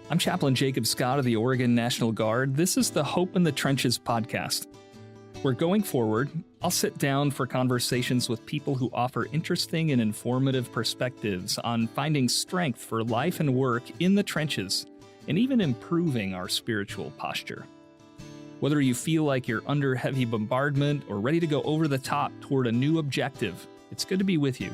I'm Chaplain Jacob Scott of the Oregon National Guard. This is the Hope in the Trenches podcast. Where going forward, I'll sit down for conversations with people who offer interesting and informative perspectives on finding strength for life and work in the trenches, and even improving our spiritual posture. Whether you feel like you're under heavy bombardment or ready to go over the top toward a new objective, it's good to be with you.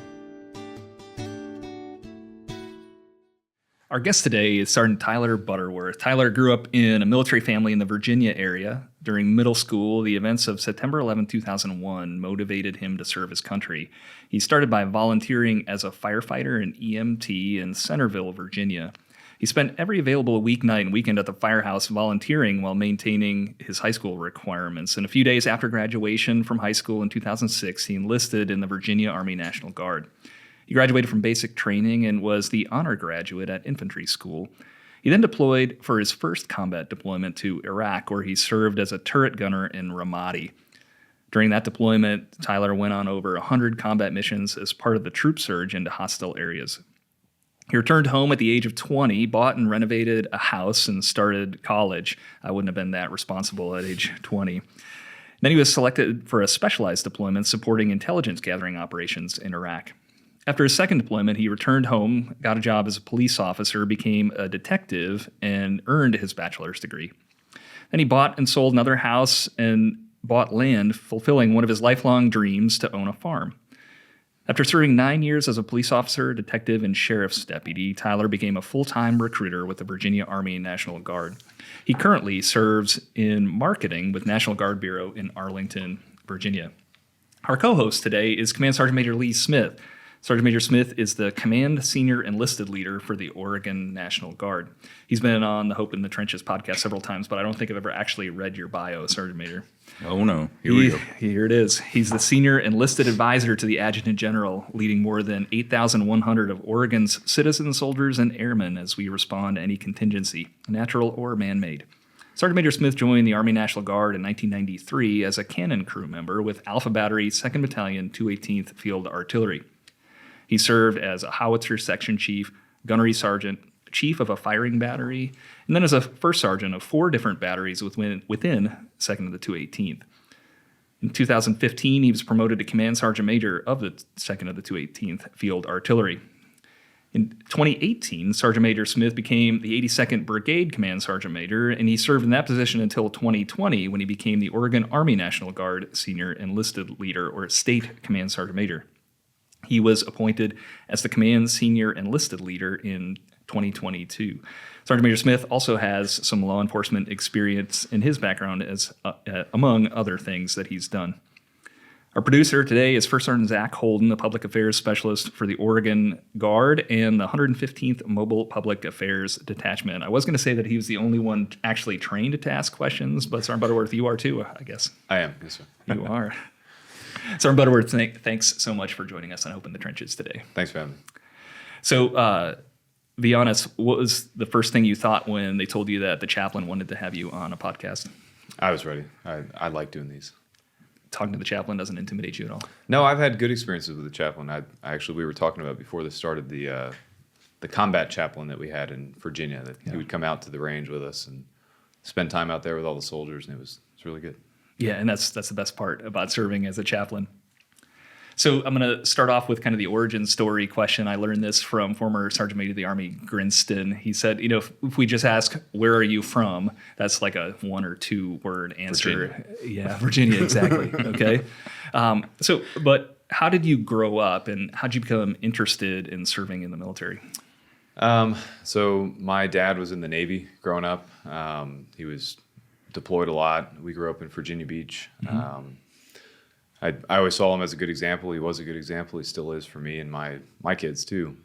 Our guest today is Sergeant Tyler Butterworth. Tyler grew up in a military family in the Virginia area. During middle school, the events of September 11, 2001 motivated him to serve his country. He started by volunteering as a firefighter and EMT in Centerville, Virginia. He spent every available weeknight and weekend at the firehouse volunteering while maintaining his high school requirements. And a few days after graduation from high school in 2006, he enlisted in the Virginia Army National Guard. He graduated from basic training and was the honor graduate at infantry school. He then deployed for his first combat deployment to Iraq, where he served as a turret gunner in Ramadi. During that deployment, Tyler went on over 100 combat missions as part of the troop surge into hostile areas. He returned home at the age of 20, bought and renovated a house, and started college. I wouldn't have been that responsible at age 20. Then he was selected for a specialized deployment supporting intelligence gathering operations in Iraq. After his second deployment, he returned home, got a job as a police officer, became a detective, and earned his bachelor's degree. Then he bought and sold another house and bought land, fulfilling one of his lifelong dreams to own a farm. After serving 9 years as a police officer, detective, and sheriff's deputy, Tyler became a full-time recruiter with the Virginia Army National Guard. He currently serves in marketing with National Guard Bureau in Arlington, Virginia. Our co-host today is Command Sergeant Major Lee Smith. Sergeant Major Smith is the Command Senior Enlisted Leader for the Oregon National Guard. He's been on the Hope in the Trenches podcast several times, but I don't think I've ever actually read your bio, Sergeant Major. Oh, no. Here we go. Here it is. He's the Senior Enlisted Advisor to the Adjutant General, leading more than 8,100 of Oregon's citizen soldiers and airmen as we respond to any contingency, natural or man-made. Sergeant Major Smith joined the Army National Guard in 1993 as a cannon crew member with Alpha Battery, 2nd Battalion, 218th Field Artillery. He served as a howitzer section chief, gunnery sergeant, chief of a firing battery, and then as a first sergeant of 4 different batteries within 2nd of the 218th. In 2015, he was promoted to command sergeant major of the 2nd of the 218th Field Artillery. In 2018, Sergeant Major Smith became the 82nd Brigade Command Sergeant Major, and he served in that position until 2020 when he became the Oregon Army National Guard Senior Enlisted Leader, or State Command Sergeant Major. He was appointed as the Command Senior Enlisted Leader in 2022. Sergeant Major Smith also has some law enforcement experience in his background, as among other things that he's done. Our producer today is First Sergeant Zach Holden, the Public Affairs Specialist for the Oregon Guard and the 115th Mobile Public Affairs Detachment. I was going to say that he was the only one actually trained to ask questions, but Sergeant Butterworth, you are too, I guess. I am, yes, sir. You are. Sergeant Butterworth, thanks so much for joining us on Hope in the Trenches today. Thanks for having me. So, be honest, what was the first thing you thought when they told you that the chaplain wanted to have you on a podcast? I was ready. I like doing these. Talking to the chaplain doesn't intimidate you at all? No, I've had good experiences with the chaplain. We were talking about before this started the combat chaplain that we had in Virginia. That he would come out to the range with us and spend time out there with all the soldiers, and it's really good. Yeah, and that's the best part about serving as a chaplain. So I'm going to start off with kind of the origin story question. I learned this from former Sergeant Major of the Army Grinston. He said, if we just ask, where are you from? That's like a 1 or 2 word answer. Virginia. Yeah, Virginia, exactly. Okay. But how did you grow up and how did you become interested in serving in the military? So my dad was in the Navy growing up. He was deployed a lot. We grew up in Virginia Beach. Mm-hmm. I always saw him as a good example. He was a good example. He still is for me and my kids too.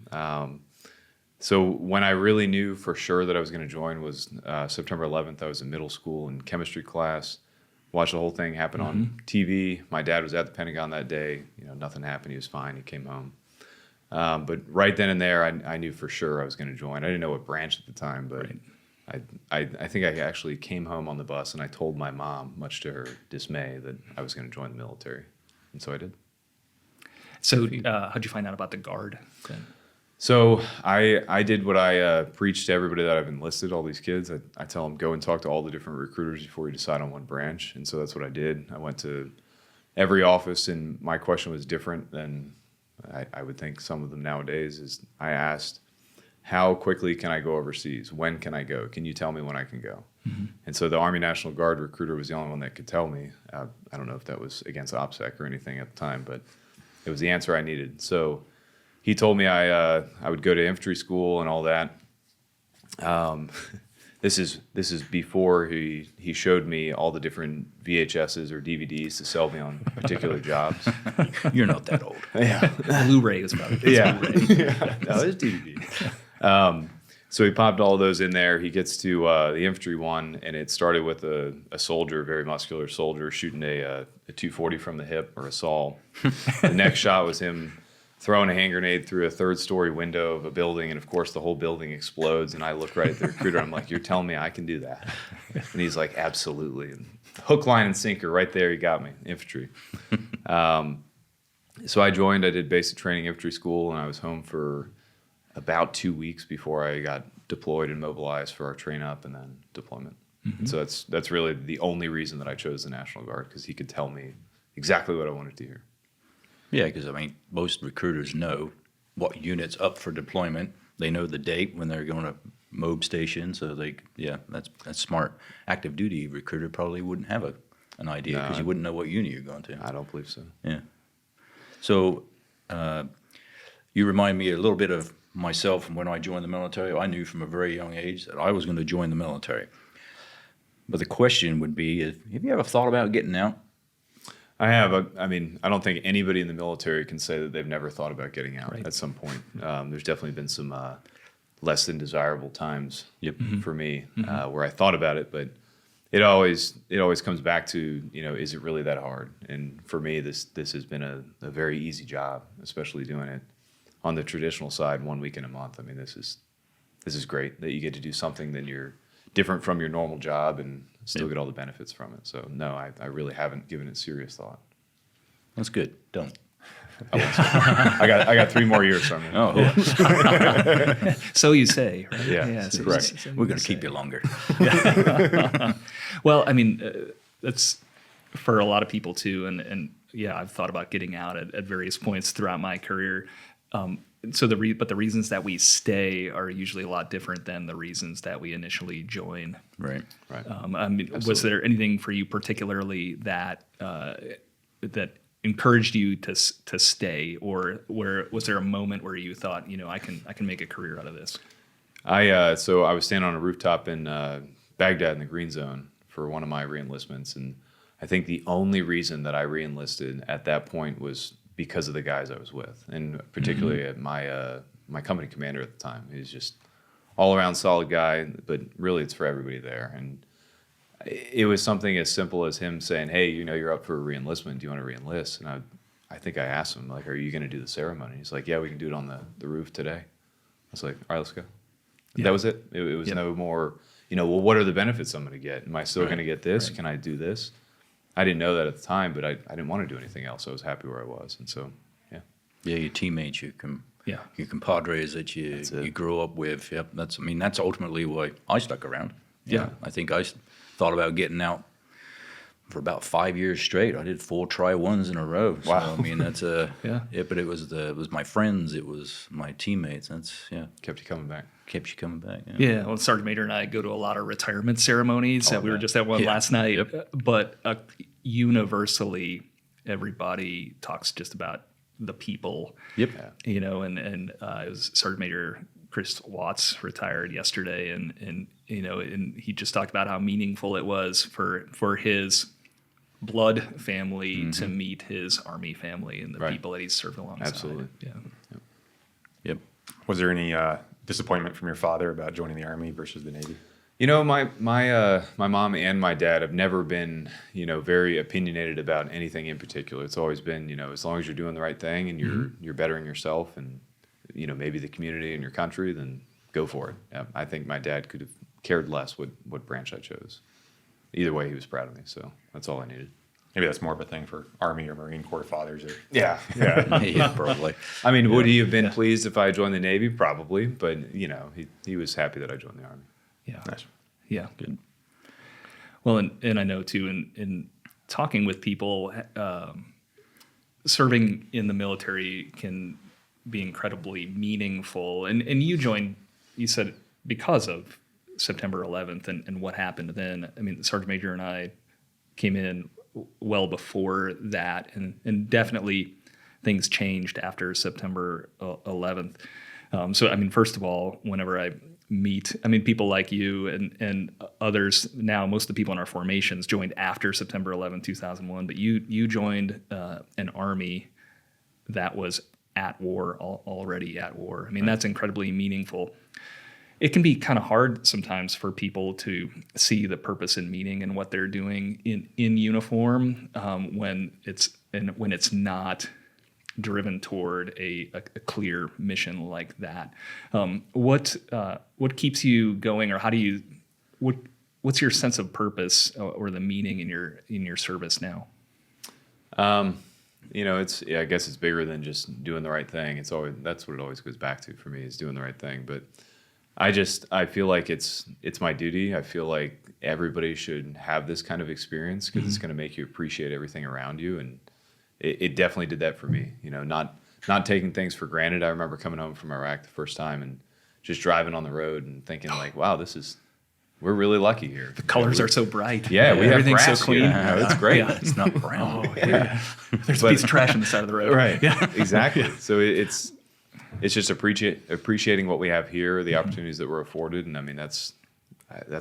So when I really knew for sure that I was going to join was September 11th. I was in middle school in chemistry class. Watched the whole thing happen on TV. My dad was at the Pentagon that day. Nothing happened. He was fine. He came home. But right then and there, I knew for sure I was going to join. I didn't know what branch at the time, but right. I think I actually came home on the bus and I told my mom, much to her dismay, that I was going to join the military. And so I did. So how'd you find out about the Guard then? So I did what I preach to everybody that I've enlisted, all these kids. I tell them, go and talk to all the different recruiters before you decide on one branch. And so that's what I did. I went to every office, and my question was different than I would think some of them nowadays. Is I asked, how quickly can I go overseas? When can I go? Can you tell me when I can go? And so the Army National Guard recruiter was the only one that could tell me. I don't know if that was against OPSEC or anything at the time, but it was the answer I needed. So he told me I would go to infantry school and all that. This is before he showed me all the different VHSs or DVDs to sell me on particular jobs. You're not that old. Yeah, Blu-ray is about it. yeah. No, it's DVD. So he popped all those in there. He gets to the infantry one, and it started with a soldier, a very muscular soldier, shooting a 240 from the hip or a Saul. The next shot was him throwing a hand grenade through a third-story window of a building, and of course the whole building explodes. And I look right at the recruiter. I'm like, "You're telling me I can do that?" And he's like, "Absolutely." And hook, line, and sinker, right there. He got me, infantry. So I joined. I did basic training infantry school, and I was home for about 2 weeks before I got deployed and mobilized for our train up and then deployment. So that's really the only reason that I chose the National Guard, because he could tell me exactly what I wanted to hear. Yeah, because I mean, most recruiters know what unit's up for deployment. They know the date when they're going to MOB station, so that's smart. Active duty recruiter probably wouldn't have an idea because you wouldn't know what unit you're going to. I don't believe so. Yeah. So you remind me a little bit of myself from when I joined the military. I knew from a very young age that I was going to join the military. But the question would be, have you ever thought about getting out? I have. I mean, I don't think anybody in the military can say that they've never thought about getting out at some point. There's definitely been some less than desirable times for me where I thought about it, but it always comes back to, is it really that hard? And for me, this has been a very easy job, especially doing it on the traditional side 1 week in a month. I mean, this is great that you get to do something that you're different from your normal job and still get all the benefits from it. So no, I really haven't given it serious thought. That's good. Don't. I got 3 more years from you. Oh, yeah. So you say, right? Yeah, so correct. We're going to keep you longer. Well, I mean, that's for a lot of people too, and yeah, I've thought about getting out at various points throughout my career. So but the reasons that we stay are usually a lot different than the reasons that we initially join. Right. I mean, was there anything for you particularly that that encouraged you to stay, or was there a moment where you thought, I can make a career out of this? So I was standing on a rooftop in Baghdad in the Green Zone for one of my reenlistments, and I think the only reason that I reenlisted at that point was because of the guys I was with, and particularly at my company commander at the time. He's just all around solid guy, but really it's for everybody there. And it was something as simple as him saying, "Hey, you're up for a reenlistment. Do you want to reenlist?" And I think I asked him, like, "Are you going to do the ceremony?" He's like, "Yeah, we can do it on the roof today." I was like, "All right, let's go." Yeah. That was it. It was no more, well, what are the benefits I'm going to get? Am I still going to get this? Right. Can I do this? I didn't know that at the time, but I didn't want to do anything else. I was happy where I was. And so, yeah. Yeah, your teammates, your compadres that you grew up with. Yep, that's ultimately why I stuck around. Yeah, I think I thought about getting out for about 5 years straight. I did 4 try-1s in a row. So, Wow. I mean, that's but it was my friends, it was my teammates. Kept you coming back. Kept you coming back. Yeah, well, Sergeant Major and I go to a lot of retirement ceremonies. We were just at one last night. Yep. But universally, everybody talks just about the people. Yep. And it was Sergeant Major Chris Watts retired yesterday, and he just talked about how meaningful it was for his blood family to meet his Army family and the people that he's served alongside. Absolutely. Yeah. Yep. Was there any disappointment from your father about joining the Army versus the Navy? My mom and my dad have never been, very opinionated about anything in particular. It's always been, as long as you're doing the right thing and you're bettering yourself and, maybe the community and your country, then go for it. Yeah, I think my dad could have cared less what branch I chose. Either way, he was proud of me, so that's all I needed. Maybe that's more of a thing for Army or Marine Corps fathers. Or Yeah. Yeah, probably. I mean, would he have been pleased if I joined the Navy? Probably, but he was happy that I joined the Army. Yeah. nice. Yeah. Good. Well, and I know too, in talking with people, serving in the military can be incredibly meaningful. And you joined, you said, because of September 11th and what happened then. I mean, Sergeant Major and I came in well before that, and definitely things changed after September 11th. So, I mean, first of all, whenever I meet, I mean, people like you and others now, most of the people in our formations joined after September 11th, 2001, but you joined an Army that was at war, already at war. I mean, that's incredibly meaningful. It can be kind of hard sometimes for people to see the purpose and meaning in what they're doing in uniform when it's not driven toward a clear mission like that. What keeps you going, or how do you what's your sense of purpose or the meaning in your service now? I guess it's bigger than just doing the right thing. That's what it always goes back to for me, is doing the right thing. But I feel like it's my duty. I feel like everybody should have this kind of experience, because it's going to make you appreciate everything around you. And it definitely did that for me. Not taking things for granted. I remember coming home from Iraq the first time and just driving on the road and thinking like, wow, we're really lucky here. The colors are so bright. Yeah, we have everything's grass so clean. here. It's great. Yeah. It's not brown. Oh, yeah. There's a piece of trash on the side of the road. Right. Yeah. Exactly. So it's just appreciating what we have here, the opportunities that we're afforded, and I mean that's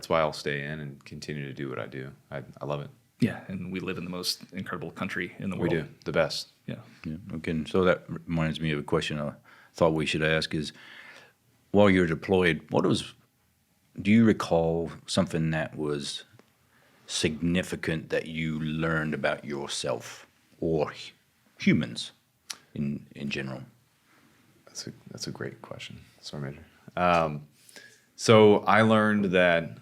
why I'll stay in and continue to do what I do. I love it. Yeah, and we live in the most incredible country in the world. We do the best. Yeah. Yeah. Okay. So that reminds me of a question I thought we should ask is, while you're deployed, do you recall something that was significant that you learned about yourself or humans in general? That's a great question, Sergeant Major. So I learned that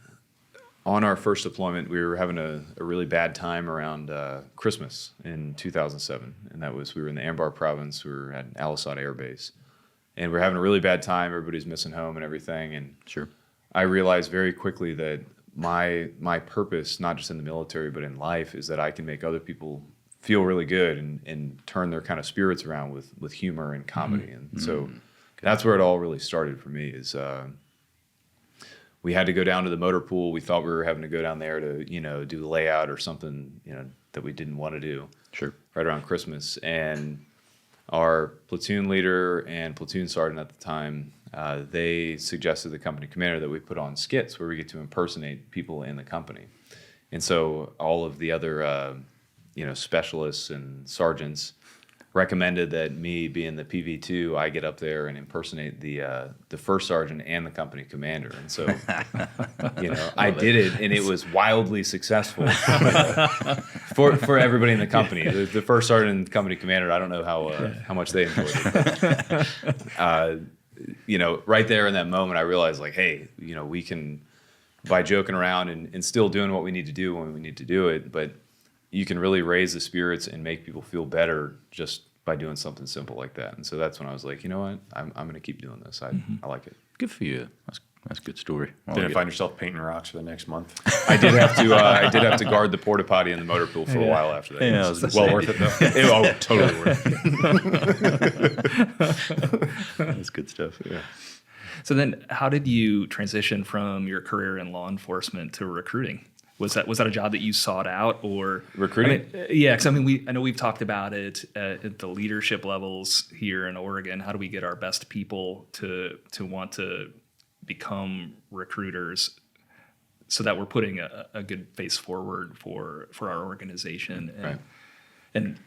on our first deployment, we were having a really bad time around Christmas in 2007, and we were in the Anbar province. We were at Al Asad Air Base, and we're having a really bad time. Everybody's missing home and everything, and Sure. I realized very quickly that my purpose, not just in the military but in life, is that I can make other people feel really good and turn their kind of spirits around with humor and comedy. And so that's where it all really started for me. Is we had to go down to the motor pool. We thought we were having to go down there to do the layout or something that we didn't want to do. Sure. Right around Christmas, and our platoon leader and platoon sergeant at the time, they suggested the company commander that we put on skits where we get to impersonate people in the company. And so all of the other specialists and sergeants recommended that me being the PV2, I get up there and impersonate the first sergeant and the company commander. And so, I did it, and it was wildly successful for everybody in the company. The first sergeant and the company commander, I don't know how much they enjoyed it. But, right there in that moment, I realized like, hey, we can, by joking around and still doing what we need to do when we need to do it, but you can really raise the spirits and make people feel better just by doing something simple like that. And so that's when I was like, you know what, I'm going to keep doing this. I like it. Good for you. That's a good story. Didn't find yourself painting rocks for the next month? I did have to. I did have to guard the porta potty in the motor pool for a while after that. Yeah, It's I was Well gonna worth say, it though. totally worth it. That's good stuff. Yeah. So then, how did you transition from your career in law enforcement to recruiting? Was that a job that you sought out, or Recruiting? Yeah, because I know we've talked about it at the leadership levels here in Oregon. How do we get our best people to want to become recruiters, so that we're putting a good face forward for our organization, Right. and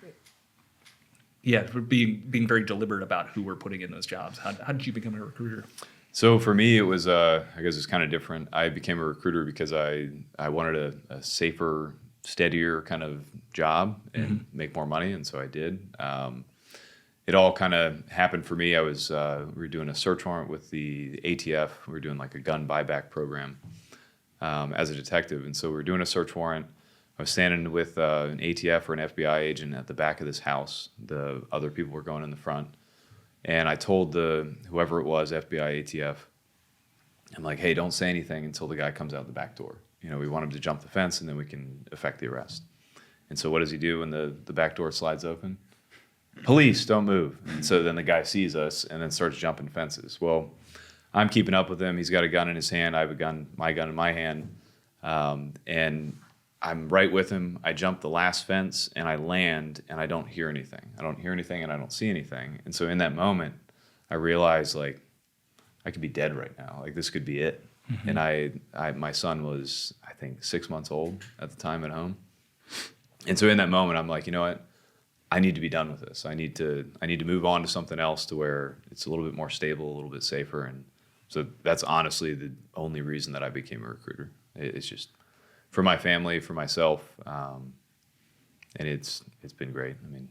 yeah, we're being very deliberate about who we're putting in those jobs. How did you become a recruiter? So for me, it was, I guess it's kind of different. I became a recruiter because I wanted a safer, steadier kind of job and make more money, and so I did. It all kind of happened for me. We were doing a search warrant with the ATF. We were doing like a gun buyback program as a detective, and so we were doing a search warrant. I was standing with an ATF or an FBI agent at the back of this house. The other people were going in the front. And I told whoever it was, FBI, ATF, I'm like, hey, don't say anything until the guy comes out the back door. We want him to jump the fence, and then we can effect the arrest. And so what does he do when the back door slides open? Police, don't move. And so then the guy sees us and then starts jumping fences. Well, I'm keeping up with him. He's got a gun in his hand. I have my gun in my hand. And I'm right with him. I jump the last fence, and I land, and I don't hear anything. I don't hear anything, and I don't see anything. And so in that moment, I realized, like, I could be dead right now. Like, this could be it. Mm-hmm. And my son was, I think, 6 months old at the time at home. And so in that moment, I'm like, you know what? I need to be done with this. I need to move on to something else to where it's a little bit more stable, a little bit safer. And so that's honestly the only reason that I became a recruiter. It's just for my family, for myself, and it's been great. I mean,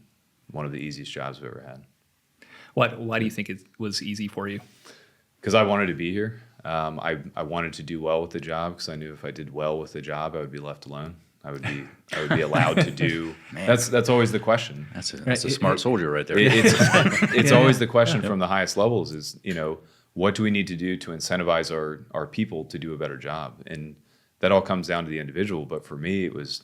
one of the easiest jobs I've ever had. Why do you think it was easy for you? Because I wanted to be here. I wanted to do well with the job because I knew if I did well with the job, I would be left alone. I would be allowed to do. That's always the question. That's a smart soldier right there. It's always the question from the highest levels is, what do we need to do to incentivize our people to do a better job? And that all comes down to the individual. But for me, it was,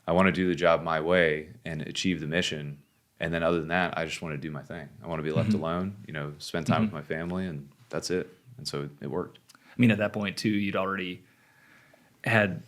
I want to do the job my way and achieve the mission. And then other than that, I just want to do my thing. I want to be left alone, spend time with my family, and that's it. And so it worked. I mean, at that point too, you'd already had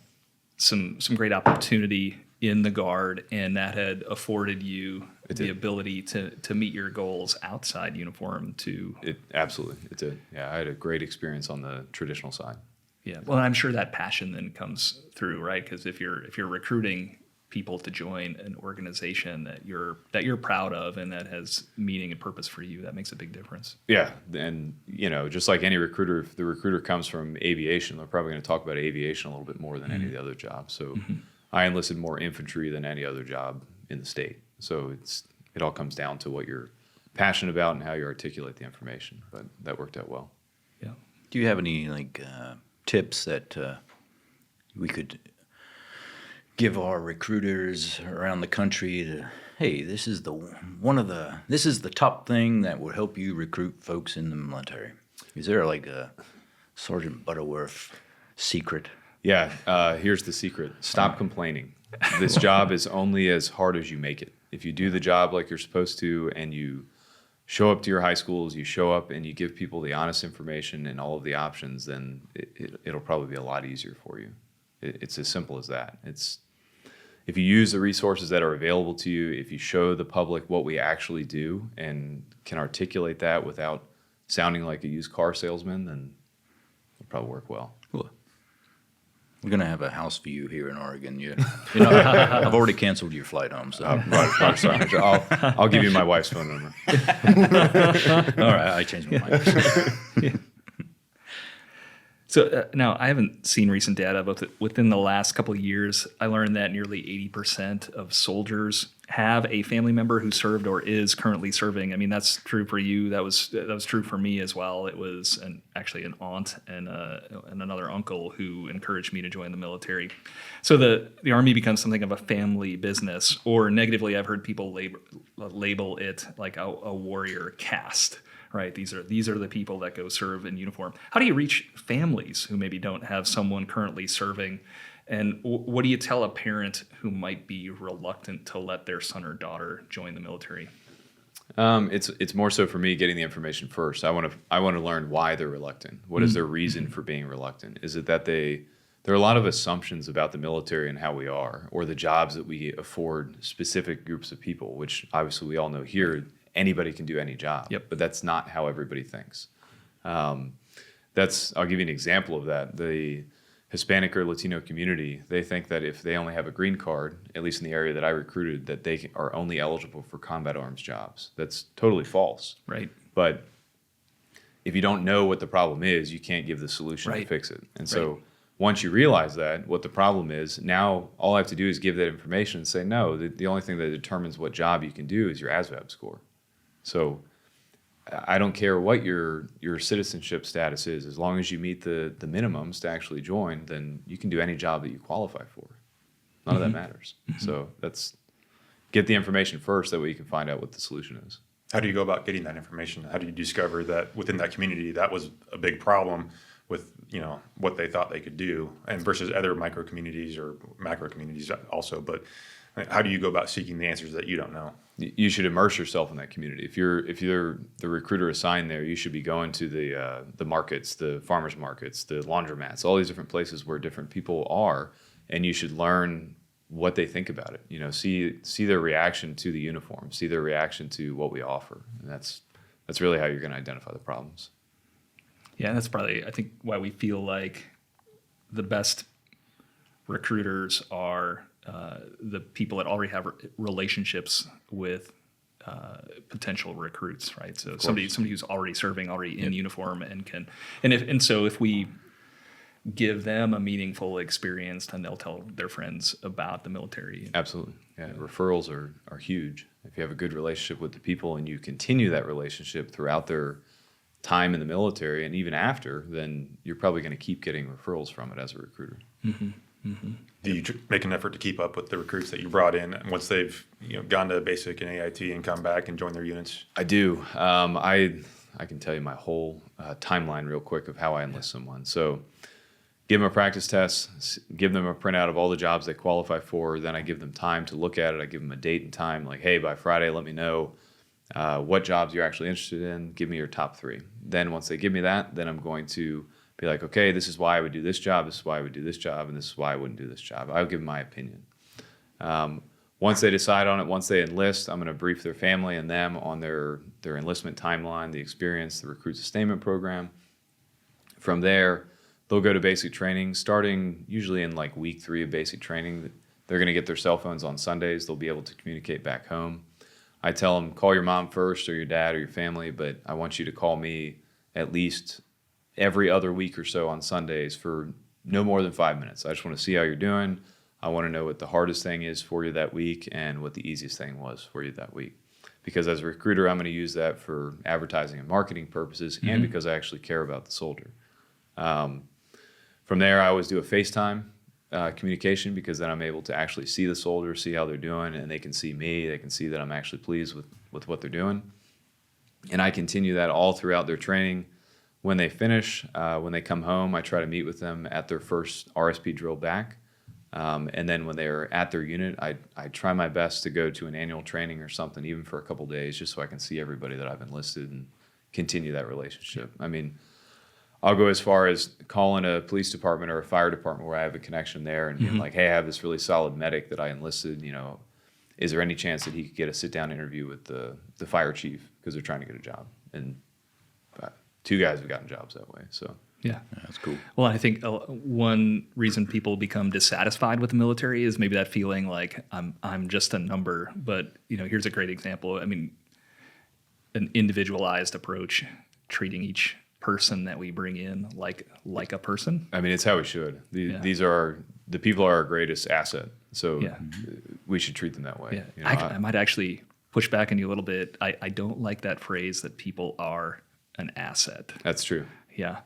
some great opportunity in the Guard, and that had afforded you the ability to meet your goals outside uniform too. Absolutely, it did. Yeah, I had a great experience on the traditional side. Yeah, well, I'm sure that passion then comes through, right? Because if you're recruiting people to join an organization that you're proud of and that has meaning and purpose for you, that makes a big difference. Yeah, and just like any recruiter, if the recruiter comes from aviation, they're probably going to talk about aviation a little bit more than any of the other jobs. So I enlisted more infantry than any other job in the state. So it all comes down to what you're passionate about and how you articulate the information. But that worked out well. Yeah. Do you have any tips that we could give our recruiters around the country to, hey, this is the top thing that will help you recruit folks in the military? Is there a Sergeant Butterworth secret? Yeah, here's the secret. Stop complaining. This job is only as hard as you make it. If you do the job like you're supposed to and you show up to your high schools, you show up and you give people the honest information and all of the options, then it'll probably be a lot easier for you. It's as simple as that. If you use the resources that are available to you, if you show the public what we actually do and can articulate that without sounding like a used car salesman, then it'll probably work well. Cool. We're going to have a house for you here in Oregon. I've already canceled your flight home. So right, sorry. I'll give you my wife's phone number. All right, I changed my mind. So now I haven't seen recent data, but within the last couple of years, I learned that nearly 80% of soldiers have a family member who served or is currently serving. I mean, that's true for you. That was true for me as well. It was actually an aunt and another uncle who encouraged me to join the military. So the Army becomes something of a family business, or negatively, I've heard people label it like a warrior caste. Right, these are the people that go serve in uniform. How do you reach families who maybe don't have someone currently serving? And what do you tell a parent who might be reluctant to let their son or daughter join the military? It's more so for me getting the information first. I want to learn why they're reluctant. What is their reason for being reluctant? Is it that there are a lot of assumptions about the military and how we are, or the jobs that we afford specific groups of people, which obviously we all know here. Anybody can do any job, but that's not how everybody thinks. I'll give you an example of that. The Hispanic or Latino community, they think that if they only have a green card, at least in the area that I recruited, that they are only eligible for combat arms jobs. That's totally false. Right. But if you don't know what the problem is, you can't give the solution to fix it. And so once you realize that, what the problem is, now all I have to do is give that information and say, no, the only thing that determines what job you can do is your ASVAB score. So I don't care what your citizenship status is. As long as you meet the minimums to actually join, then you can do any job that you qualify for. None of that matters. So get the information first. That way you can find out what the solution is. How do you go about getting that information? How do you discover that within that community that was a big problem with what they thought they could do, and versus other micro communities or macro communities also? But how do you go about seeking the answers that you don't know? You should immerse yourself in that community. If you're the recruiter assigned there, you should be going to the markets, the farmers markets, the laundromats, all these different places where different people are, and you should learn what they think about it. See their reaction to the uniform, see their reaction to what we offer, and that's really how you're going to identify the problems. Yeah, that's probably, I think, why we feel like the best recruiters are the people that already have relationships with potential recruits, right? So somebody who's already serving, already in uniform, and so if we give them a meaningful experience, then they'll tell their friends about the military. Absolutely. Yeah. Referrals are huge. If you have a good relationship with the people and you continue that relationship throughout their time in the military and even after, then you're probably going to keep getting referrals from it as a recruiter. Mm-hmm. Mm-hmm. Do you make an effort to keep up with the recruits that you brought in once they've gone to basic and AIT and come back and join their units? I do. I can tell you my whole timeline real quick of how I enlist someone. So give them a practice test, give them a printout of all the jobs they qualify for. Then I give them time to look at it. I give them a date and time, like, hey, by Friday, let me know what jobs you're actually interested in. Give me your top 3. Then once they give me that, then I'm going to be like, okay, this is why I would do this job, this is why I would do this job, and this is why I wouldn't do this job. I'll give them my opinion. Once they decide on it, once they enlist, I'm going to brief their family and them on their enlistment timeline, the experience, the recruit sustainment program. From there, they'll go to basic training, starting usually in like week 3 of basic training. They're going to get their cell phones on Sundays. They'll be able to communicate back home. I tell them, call your mom first or your dad or your family, but I want you to call me at least every other week or so on Sundays for no more than 5 minutes. I just want to see how you're doing. I want to know what the hardest thing is for you that week and what the easiest thing was for you that week. Because as a recruiter, I'm going to use that for advertising and marketing purposes, and because I actually care about the soldier. From there, I always do a FaceTime communication, because then I'm able to actually see the soldier, see how they're doing, and they can see me. They can see that I'm actually pleased with what they're doing. And I continue that all throughout their training. When they finish, when they come home, I try to meet with them at their first RSP drill back. And then when they're at their unit, I try my best to go to an annual training or something, even for a couple of days, just so I can see everybody that I've enlisted and continue that relationship. I mean, I'll go as far as calling a police department or a fire department where I have a connection there and being like, hey, I have this really solid medic that I enlisted, is there any chance that he could get a sit-down interview with the fire chief, because they're trying to get a job? And 2 guys have gotten jobs that way, so. Yeah, that's cool. Well, I think one reason people become dissatisfied with the military is maybe that feeling like I'm just a number. But here's a great example. I mean, an individualized approach, treating each person that we bring in like a person. I mean, it's how we should. These are the people are our greatest asset, so we should treat them that way. Yeah, I might actually push back on you a little bit. I don't like that phrase that people are an asset. That's true. Yeah.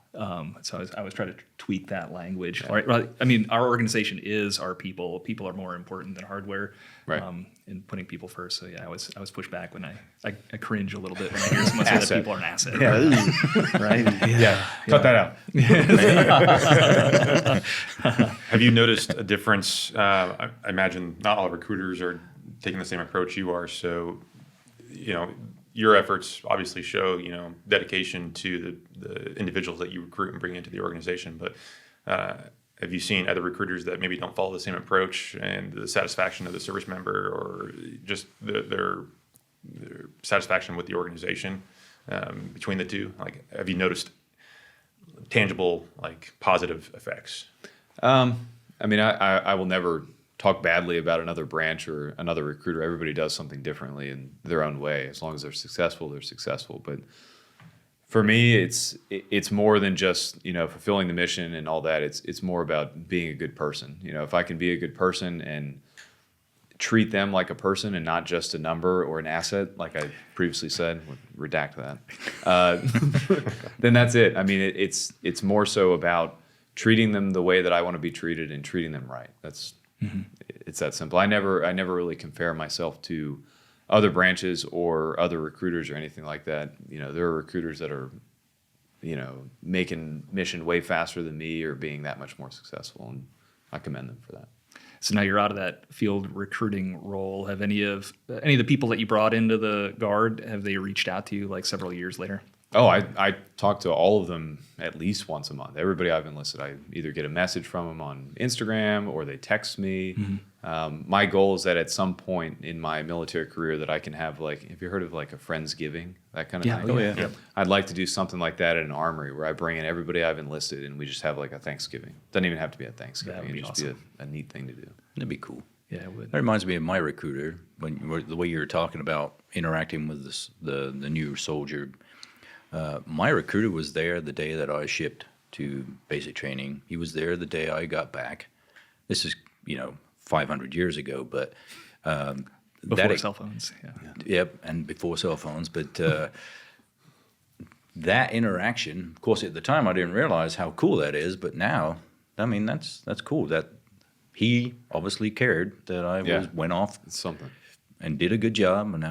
So I was trying to tweak that language. Yeah. Right. I mean, our organization is our people. People are more important than hardware. Right. And putting people first. So yeah, I was pushed back when I cringe a little bit when I hear someone say that people are an asset. Yeah. Right. Yeah. Cut that out. Have you noticed a difference? I imagine not all recruiters are taking the same approach you are. So, your efforts obviously show, dedication to the individuals that you recruit and bring into the organization. But have you seen other recruiters that maybe don't follow the same approach, and the satisfaction of the service member, or just their satisfaction with the organization between the two? Like, have you noticed tangible, positive effects? I mean, I will never talk badly about another branch or another recruiter. Everybody does something differently in their own way. As long as they're successful, they're successful. But for me, it's more than just fulfilling the mission and all that. It's more about being a good person. If I can be a good person and treat them like a person and not just a number or an asset, like I previously said, redact that. Then that's it. I mean, it's more so about treating them the way that I want to be treated and treating them right. That's It's that simple. I never really compare myself to other branches or other recruiters or anything like that. There are recruiters that are, making mission way faster than me or being that much more successful, and I commend them for that. So now you're out of that field recruiting role. Have any of the people that you brought into the Guard, have they reached out to you like several years later? Oh, I talk to all of them at least once a month. Everybody I've enlisted, I either get a message from them on Instagram or they text me. My goal is that at some point in my military career that I can have, like, have you heard of like a Friendsgiving, that kind of thing? Oh, yeah. Yep. I'd like to do something like that at an armory where I bring in everybody I've enlisted and we just have like a Thanksgiving. Doesn't even have to be at Thanksgiving. That would be It'd just awesome. be a neat thing to do. That'd be cool. Yeah, it would. That reminds me of my recruiter, the way you were talking about interacting with the new soldier. My recruiter was there the day that I shipped to basic training. He was there the day I got back. This is, 500 years ago, but Before cell phones. Yeah. Yep, and before cell phones. But that interaction, of course, at the time I didn't realize how cool that is. But now, I mean, that's cool. That he obviously cared that I went off It's something. and did a good job, and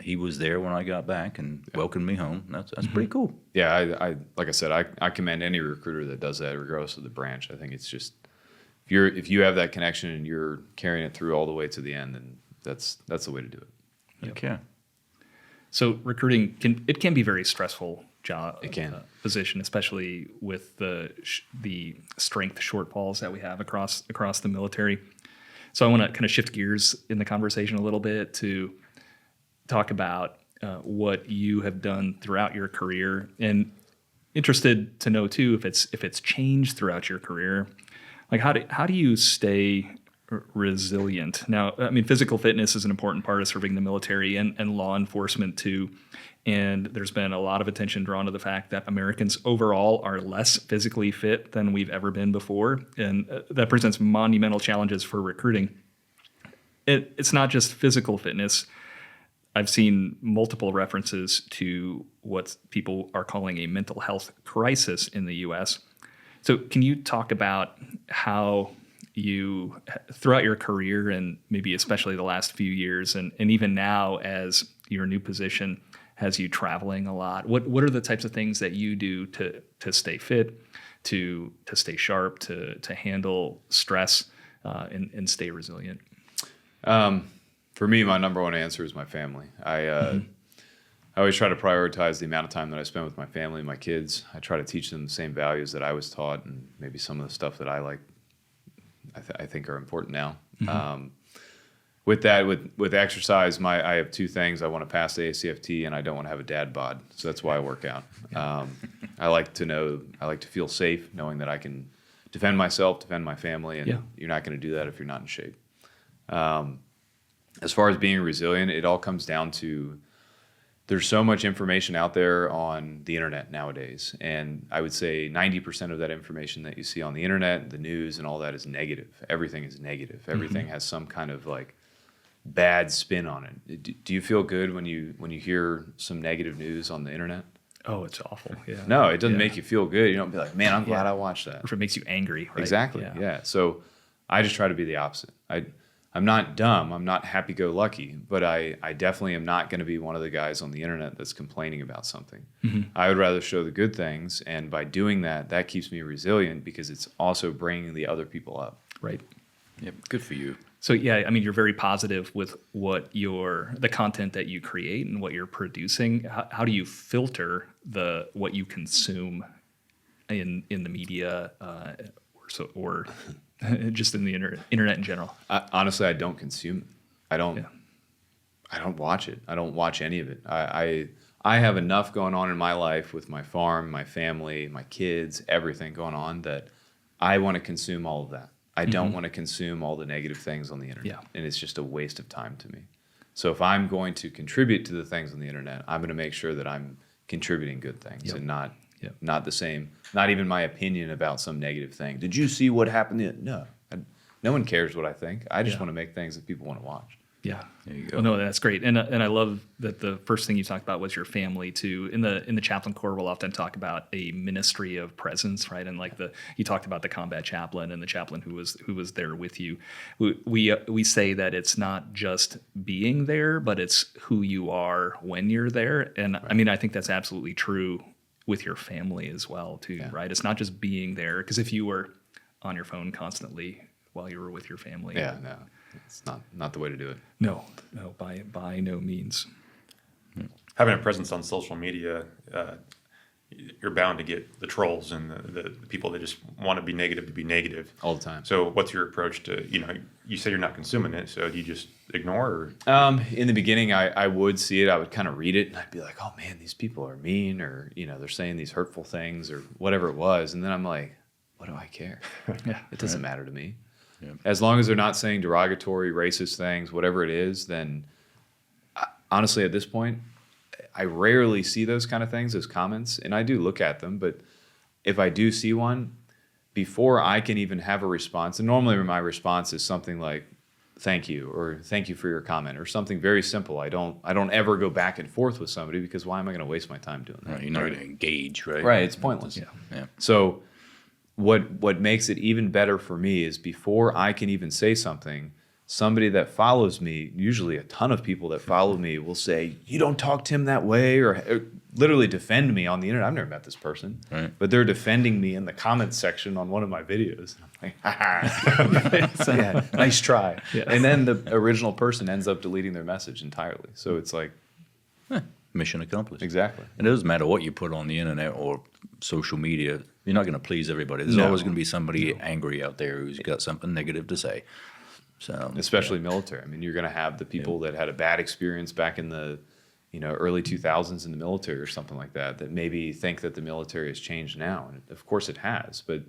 he was there when I got back and welcomed me home. That's pretty cool. Yeah, I like I said, I commend any recruiter that does that, regardless of the branch. I think it's just if you have that connection and you're carrying it through all the way to the end, then that's the way to do it. Okay. So recruiting can be a very stressful job. It can. Position, especially with the strength shortfalls that we have across the military. So I want to kind of shift gears in the conversation a little bit to talk about what you have done throughout your career, and interested to know too if it's changed throughout your career. Like how do you stay resilient? Now, I mean, physical fitness is an important part of serving the military and law enforcement too. And there's been a lot of attention drawn to the fact that Americans overall are less physically fit than we've ever been before. And that presents monumental challenges for recruiting. It's not just physical fitness. I've seen multiple references to what people are calling a mental health crisis in the U.S. So can you talk about how you, throughout your career and maybe especially the last few years and even now as your new position has you traveling a lot, what are the types of things that you do to stay fit, to stay sharp, to handle stress and stay resilient? For me, my number one answer is my family. I always try to prioritize the amount of time that I spend with my family and my kids. I try to teach them the same values that I was taught, and maybe some of the stuff that I like. I think are important now. With that, with exercise, I have two things. I want to pass the ACFT, and I don't want to have a dad bod. So that's why I work out. I like to feel safe, knowing that I can defend myself, defend my family, and you're not going to do that if you're not in shape. As far as being resilient, it all comes down to there's so much information out there on the internet nowadays. And I would say 90% of that information that you see on the internet, the news and all that is negative. Everything is negative. Everything has some kind of like bad spin on it. Do you feel good when you hear some negative news on the internet? Oh, it's awful. Yeah. No, it doesn't make you feel good. You don't be like, man, I'm glad I watched that. Or if it makes you angry, right? Exactly. Yeah. So I just try to be the opposite. I'm not dumb. I'm not happy-go-lucky, but I definitely am not going to be one of the guys on the internet that's complaining about something. I would rather show the good things, and by doing that, that keeps me resilient because it's also bringing the other people up. Right. Yep. Good for you. So yeah, I mean, you're very positive with the content that you create and what you're producing. How do you filter what you consume in the media or just in the internet in general? Honestly, I don't consume it. I don't watch it. I don't watch any of it. I have enough going on in my life with my farm, my family, my kids, everything going on that I want to consume all of that. I don't want to consume all the negative things on the internet. Yeah. And it's just a waste of time to me. So if I'm going to contribute to the things on the internet, I'm going to make sure that I'm contributing good things and not the same, not even my opinion about some negative thing. Did you see what happened? No one cares what I think. I just want to make things that people want to watch. Yeah. There you go. Well, no, that's great, and I love that the first thing you talked about was your family too. In the chaplain corps, we'll often talk about a ministry of presence, right? And like you talked about the combat chaplain and the chaplain who was there with you. We say that it's not just being there, but it's who you are when you're there. And I mean, I think that's absolutely true with your family as well too, right? It's not just being there, because if you were on your phone constantly while you were with your family, Yeah, no, it's not the way to do it. no, by no means. Having a presence on social media, you're bound to get the trolls and the people that just want to be negative to be negative. All the time. So what's your approach to, you say you're not consuming it, so do you just ignore or? In the beginning, I would see it. I would kind of read it, and I'd be like, "Oh man, these people are mean," or they're saying these hurtful things, or whatever it was. And then I'm like, "What do I care? Yeah, It doesn't matter to me. Yeah. As long as they're not saying derogatory, racist things, whatever it is, then honestly, at this point, I rarely see those kind of things as comments, and I do look at them. But if I do see one, before I can even have a response, and normally my response is something like, "Thank you," or "Thank you for your comment," or something very simple. I don't ever go back and forth with somebody, because why am I going to waste my time doing that? Right, you're not going to engage, right? Right, it's pointless. Yeah. So what makes it even better for me is, before I can even say something, somebody that follows me, usually a ton of people that follow me, will say, "You don't talk to him that way," or literally defend me on the internet. I've never met this person, Right. but they're defending me in the comments section on one of my videos. And I'm like, "Ha yeah, nice try." Yeah. And then the original person ends up deleting their message entirely. So it's like, Mission accomplished. exactly. It doesn't matter what you put on the internet or social media. You're not going to please everybody. There's No. always going to be somebody angry out there who's got something negative to say. So Especially military. I mean, you're going to have the people that had a bad experience back in the early 2000s in the military or something like that, that maybe think that the military has changed now. And of course it has. But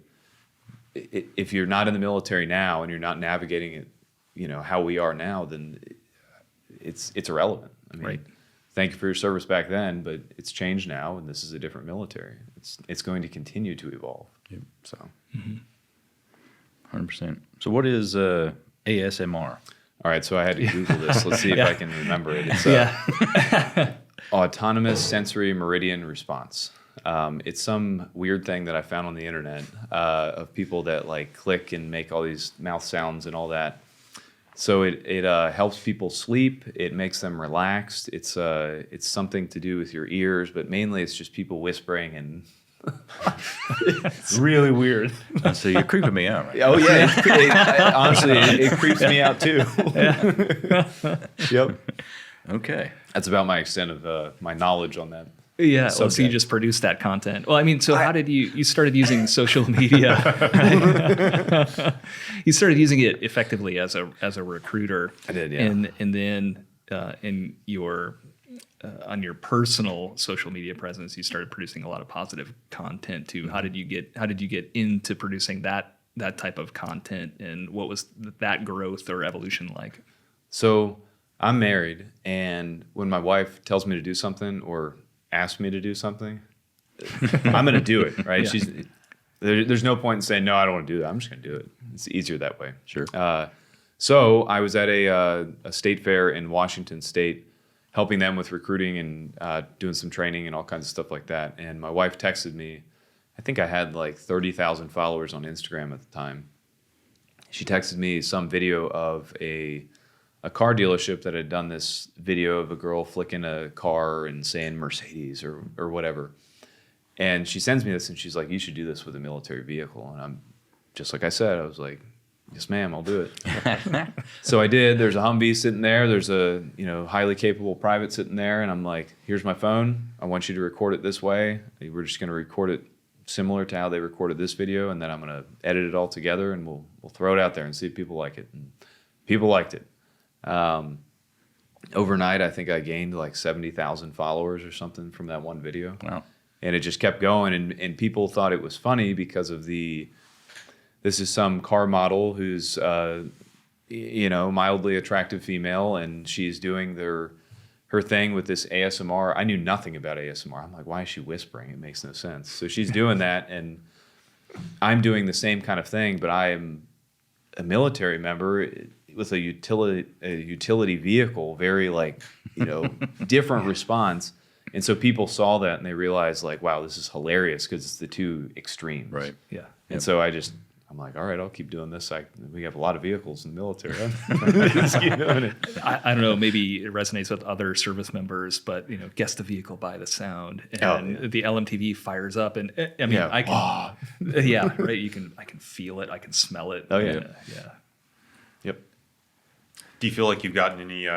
if you're not in the military now and you're not navigating it, how we are now, then it's irrelevant. I mean, Right. Thank you for your service back then, but it's changed now, and this is a different military. It's going to continue to evolve. So 100%. So what is ASMR? all right, so I had to Google this. Let's see if I can remember it. It's autonomous sensory meridian response. It's some weird thing that I found on the internet of people that like click and make all these mouth sounds and all that. So it helps people sleep. It makes them relaxed. It's something to do with your ears, but mainly it's just people whispering, and it's really weird. So you're creeping me out, right? Oh yeah, honestly, it creeps me out too. Yep. Okay. That's about my extent of my knowledge on that. Yeah, well, so you subject. just produced that content. Well, I mean, so how did you started using social media? You started using it effectively as a recruiter. I did, yeah. And then in your on your personal social media presence, you started producing a lot of positive content too. How did you get into producing that type of content, and what was that growth or evolution like? So I'm married, and when my wife tells me to do something or asks me to do something, I'm going to do it, right? Yeah. There's no point in saying, "No, I don't want to do that." I'm just going to do it. It's easier that way. Sure. So I was at a state fair in Washington State, helping them with recruiting and doing some training and all kinds of stuff like that. And my wife texted me. I think I had like 30,000 followers on Instagram at the time. She texted me some video of a car dealership that had done this video of a girl flicking a car and saying Mercedes or whatever. And she sends me this, and she's like, "You should do this with a military vehicle." And I'm just like I said, I was like, "Yes, ma'am, I'll do it." So I did. There's a Humvee sitting there. There's a highly capable private sitting there, and I'm like, "Here's my phone. I want you to record it this way. We're just going to record it similar to how they recorded this video, and then I'm going to edit it all together, and we'll throw it out there and see if people like it." And people liked it. Overnight, I think I gained like 70,000 followers or something from that one video. Wow. And it just kept going, and people thought it was funny because of this is some car model who's mildly attractive female, and she's doing her thing with this ASMR. I knew nothing about ASMR. I'm like, why is she whispering? It makes no sense. So she's doing that, and I'm doing the same kind of thing, but I am a military member. with a utility vehicle, very like, different response. And so people saw that and they realized like, wow, this is hilarious because it's the two extremes. Right. Yeah. And so I'm like, all right, I'll keep doing this. We have a lot of vehicles in the military. Just keep doing it. I don't know, maybe it resonates with other service members, but guess the vehicle by the sound, and the LMTV fires up, and I mean, I can, yeah, right. I can feel it, I can smell it. Oh yeah, yeah. Yep. Do you feel like you've gotten any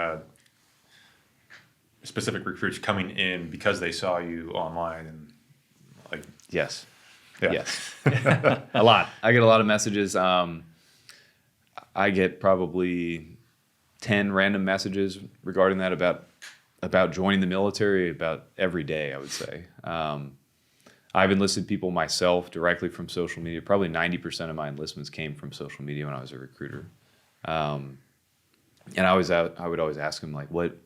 specific recruits coming in because they saw you online and like? Yes. Yeah. Yes. A lot. I get a lot of messages. I get probably 10 random messages regarding that about joining the military about every day, I would say. I've enlisted people myself directly from social media. Probably 90% of my enlistments came from social media when I was a recruiter. And I would always ask them like, what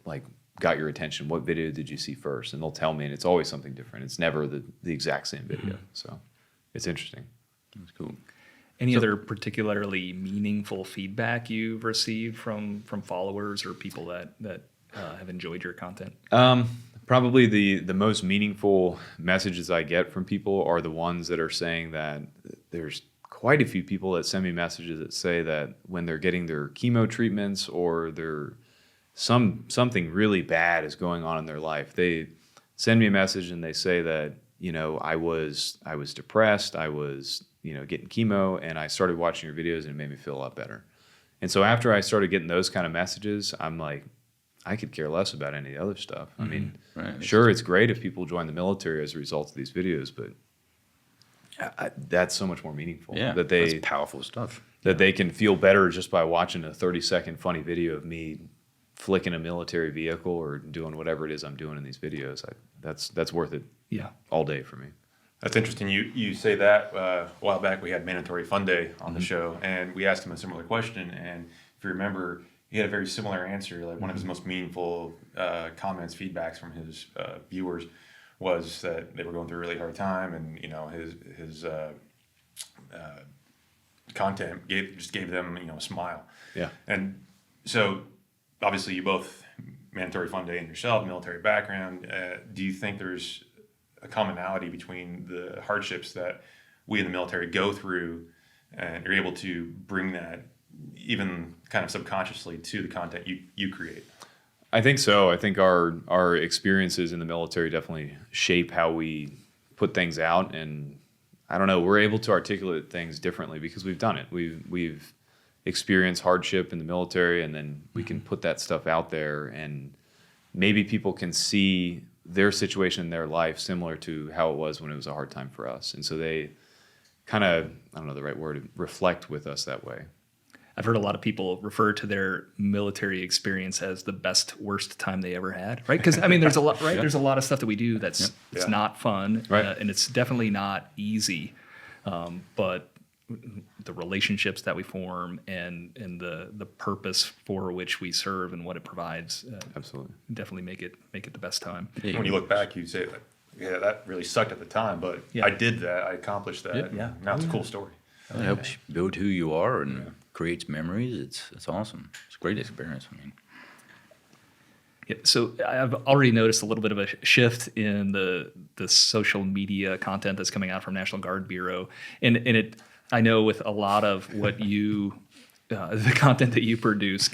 like got your attention? What video did you see first? And they'll tell me, and it's always something different. It's never the exact same video. So it's interesting. That's cool. Any other particularly meaningful feedback you've received from followers or people that have enjoyed your content? Probably the most meaningful messages I get from people are the ones that are saying that there's quite a few people that send me messages that say that when they're getting their chemo treatments or something really bad is going on in their life, they send me a message and they say that, I was depressed, I was, getting chemo, and I started watching your videos and it made me feel a lot better. And so after I started getting those kind of messages, I'm like, I could care less about any of the other stuff. I mean, sure, it's great if people join the military as a result of these videos, but that's so much more meaningful. Yeah, that's powerful stuff. That they can feel better just by watching a 30-second funny video of me flicking a military vehicle or doing whatever it is I'm doing in these videos. That's worth it. Yeah, all day for me. That's interesting. You say that. A while back, we had Mandatory Fun Day on the show, and we asked him a similar question. And if you remember, he had a very similar answer. Like one of his most meaningful comments, feedbacks from his viewers was that they were going through a really hard time, and his content gave them a smile. Yeah. And so obviously you both Mandatory Fun Day and yourself, military background. Do you think there's a commonality between the hardships that we in the military go through and are able to bring that even kind of subconsciously to the content you create? I think so. I think our experiences in the military definitely shape how we put things out, and I don't know, we're able to articulate things differently because we've done it. We've experienced hardship in the military, and then we can put that stuff out there, and maybe people can see their situation in their life similar to how it was when it was a hard time for us. And so they kind of, I don't know the right word, reflect with us that way. I've heard a lot of people refer to their military experience as the best, worst time they ever had, right? Because, I mean, there's a lot, right? There's a lot of stuff that we do that's it's not fun, right? And it's definitely not easy. But the relationships that we form and the purpose for which we serve and what it provides, absolutely, definitely make it the best time. Yeah. When you look back, you say, like, yeah, that really sucked at the time, but I did that, I accomplished that. Yeah. Now it's a cool story. It helps you build who you are and creates memories. It's awesome. It's a great experience. I mean, yeah, so I've already noticed a little bit of a shift in the social media content that's coming out from National Guard Bureau, and it. I know with a lot of what you, the content that you produce.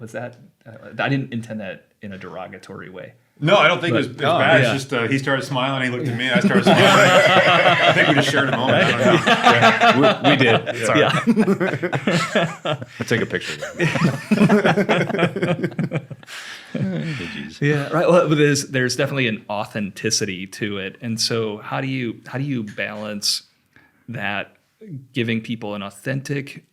Was that? I didn't intend that in a derogatory way. No, I don't think it was bad. Yeah. It's just he started smiling, he looked at me, I started smiling. I think we just shared a moment. I don't know. we did. Sorry. Yeah. I'll take a picture. Yeah, right. Well, there's definitely an authenticity to it, and so how do you balance that, giving people an authentic